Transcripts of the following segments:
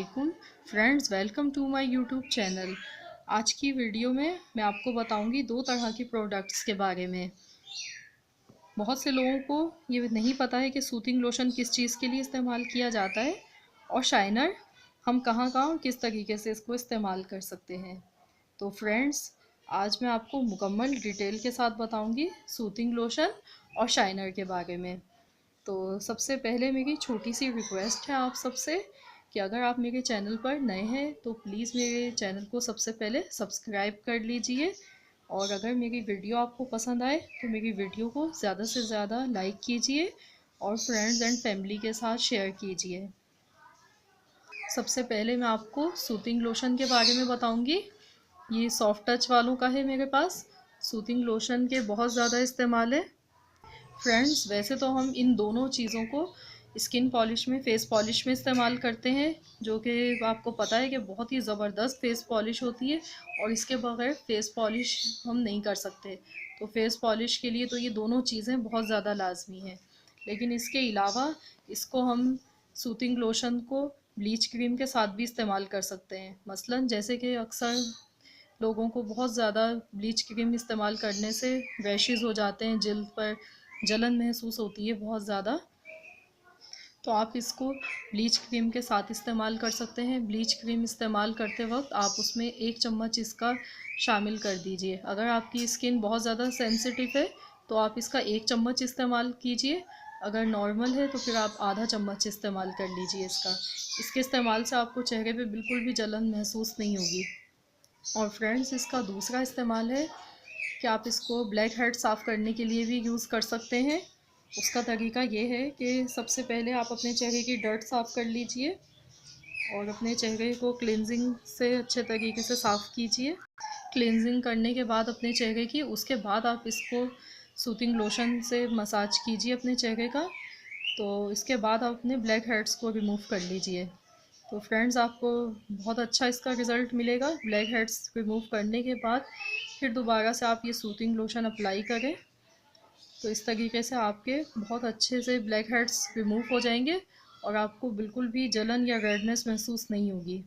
वालेकुम friends, welcome to my YouTube channel. आज की वीडियो में मैं आपको बताऊंगी दो तरह की प्रोडक्ट्स के बारे में। बहुत से लोगों को ये नहीं पता है कि सूथिंग लोशन किस चीज़ के लिए इस्तेमाल किया जाता है और शाइनर हम कहाँ कहाँ और किस तरीके से इसको इस्तेमाल कर सकते हैं। तो फ्रेंड्स, आज मैं आपको मुकम्मल डिटेल के साथ बताऊंगी सूथिंग लोशन और शाइनर के बारे में। तो सबसे पहले मेरी छोटी सी रिक्वेस्ट है आप सबसे कि अगर आप मेरे चैनल पर नए हैं तो प्लीज़ मेरे चैनल को सबसे पहले सब्सक्राइब कर लीजिए, और अगर मेरी वीडियो आपको पसंद आए तो मेरी वीडियो को ज़्यादा से ज़्यादा लाइक कीजिए और फ्रेंड्स एंड फैमिली के साथ शेयर कीजिए। सबसे पहले मैं आपको सूथिंग लोशन के बारे में बताऊंगी। ये सॉफ्ट टच वालों का है मेरे पास। सूथिंग लोशन के बहुत ज़्यादा इस्तेमाल है फ्रेंड्स। वैसे तो हम इन दोनों चीज़ों को स्किन पॉलिश में, फेस पॉलिश में इस्तेमाल करते हैं, जो कि आपको पता है कि बहुत ही ज़बरदस्त फेस पॉलिश होती है और इसके बगैर फेस पॉलिश हम नहीं कर सकते। तो फेस पॉलिश के लिए तो ये दोनों चीज़ें बहुत ज़्यादा लाजमी हैं। लेकिन इसके अलावा इसको हम सूथिंग लोशन को ब्लीच क्रीम के साथ भी इस्तेमाल कर सकते हैं। मसलन जैसे कि अक्सर लोगों को बहुत ज़्यादा ब्लीच क्रीम इस्तेमाल करने से रैशेज़ हो जाते हैं, जिल्द पर जलन महसूस होती है बहुत ज़्यादा, तो आप इसको ब्लीच क्रीम के साथ इस्तेमाल कर सकते हैं। ब्लीच क्रीम इस्तेमाल करते वक्त आप उसमें 1 चम्मच इसका शामिल कर दीजिए। अगर आपकी स्किन बहुत ज़्यादा सेंसिटिव है तो आप इसका 1 चम्मच इस्तेमाल कीजिए, अगर नॉर्मल है तो फिर आप आधा चम्मच इस्तेमाल कर लीजिए इसका। इसके इस्तेमाल से आपको चेहरे पे बिल्कुल भी जलन महसूस नहीं होगी। और फ्रेंड्स, इसका दूसरा इस्तेमाल है कि आप इसको ब्लैक हेड साफ़ करने के लिए भी यूज़ कर सकते हैं। उसका तरीका ये है कि सबसे पहले आप अपने चेहरे की डर्ट साफ़ कर लीजिए और अपने चेहरे को क्लिनजिंग से अच्छे तरीके से साफ़ कीजिए। क्लिनजिंग करने के बाद अपने चेहरे की, उसके बाद आप इसको सूथिंग लोशन से मसाज कीजिए अपने चेहरे का। तो इसके बाद आप अपने ब्लैक हेड्स को रिमूव कर लीजिए। तो फ्रेंड्स, आपको बहुत अच्छा इसका रिज़ल्ट मिलेगा। ब्लैक हेड्स रिमूव करने के बाद फिर दोबारा से आप ये सूथिंग लोशन अप्लाई करें, तो इस तरीके से आपके बहुत अच्छे से ब्लैक हेड्स रिमूव हो जाएंगे और आपको बिल्कुल भी जलन या रेडनेस महसूस नहीं होगी।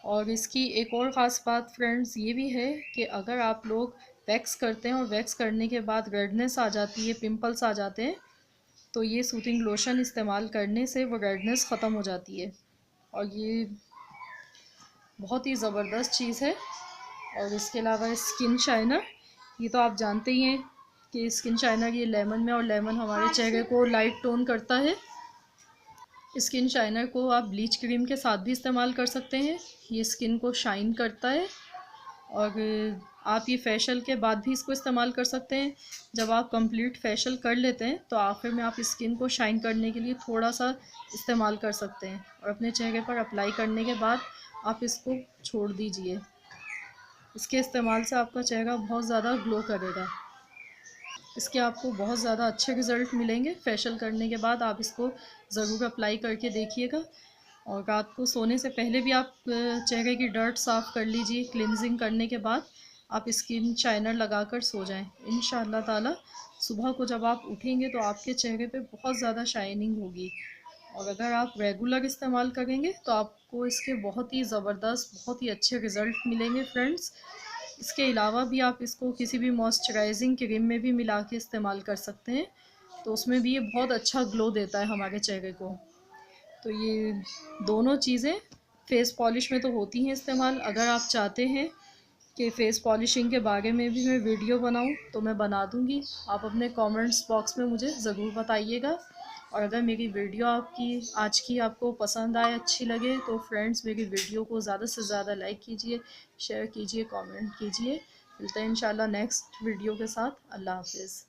और इसकी एक और ख़ास बात फ्रेंड्स ये भी है कि अगर आप लोग वैक्स करते हैं और वैक्स करने के बाद रेडनेस आ जाती है, पिंपल्स आ जाते हैं, तो ये सूथिंग लोशन इस्तेमाल करने से वो रेडनेस ख़त्म हो जाती है और ये बहुत ही ज़बरदस्त चीज़ है। और इसके अलावा स्किन शाइनर, ये तो आप जानते ही हैं कि स्किन शाइनर ये लेमन में, और लेमन हमारे चेहरे को लाइट टोन करता है। स्किन शाइनर को आप ब्लीच क्रीम के साथ भी इस्तेमाल कर सकते हैं, ये स्किन को शाइन करता है। और आप ये फेशियल के बाद भी इसको इस्तेमाल कर सकते हैं। जब आप कंप्लीट फेशियल कर लेते हैं तो आखिर में आप स्किन को शाइन करने के लिए थोड़ा सा इस्तेमाल कर सकते हैं और अपने चेहरे पर अप्लाई करने के बाद आप इसको छोड़ दीजिए। इसके इस्तेमाल से आपका चेहरा बहुत ज़्यादा ग्लो करेगा। इसके आपको बहुत ज़्यादा अच्छे रिज़ल्ट मिलेंगे। फेशियल करने के बाद आप इसको ज़रूर अप्लाई करके देखिएगा। और रात को सोने से पहले भी आप चेहरे की डर्ट साफ़ कर लीजिए। क्लिनजिंग करने के बाद आप स्किन शाइनर लगाकर सो जाएं। इंशाअल्लाह ताला सुबह को जब आप उठेंगे तो आपके चेहरे पे बहुत ज़्यादा शाइनिंग होगी। और अगर आप रेगुलर इस्तेमाल करेंगे तो आपको इसके बहुत ही ज़बरदस्त, बहुत ही अच्छे रिज़ल्ट मिलेंगे फ्रेंड्स। इसके अलावा भी आप इसको किसी भी मॉइस्चराइजिंग क्रीम में भी मिला के इस्तेमाल कर सकते हैं, तो उसमें भी ये बहुत अच्छा ग्लो देता है हमारे चेहरे को। तो ये दोनों चीज़ें फ़ेस पॉलिश में तो होती हैं इस्तेमाल। अगर आप चाहते हैं कि फ़ेस पॉलिशिंग के बारे में भी मैं वीडियो बनाऊं तो मैं बना दूंगी। आप अपने कमेंट्स बॉक्स में मुझे ज़रूर बताइएगा। और अगर मेरी वीडियो आपकी आज की आपको पसंद आए, अच्छी लगे, तो फ्रेंड्स मेरी वीडियो को ज़्यादा से ज़्यादा लाइक कीजिए, शेयर कीजिए, कमेंट कीजिए। मिलते हैं इंशाल्लाह नेक्स्ट वीडियो के साथ। अल्लाह हाफिज़।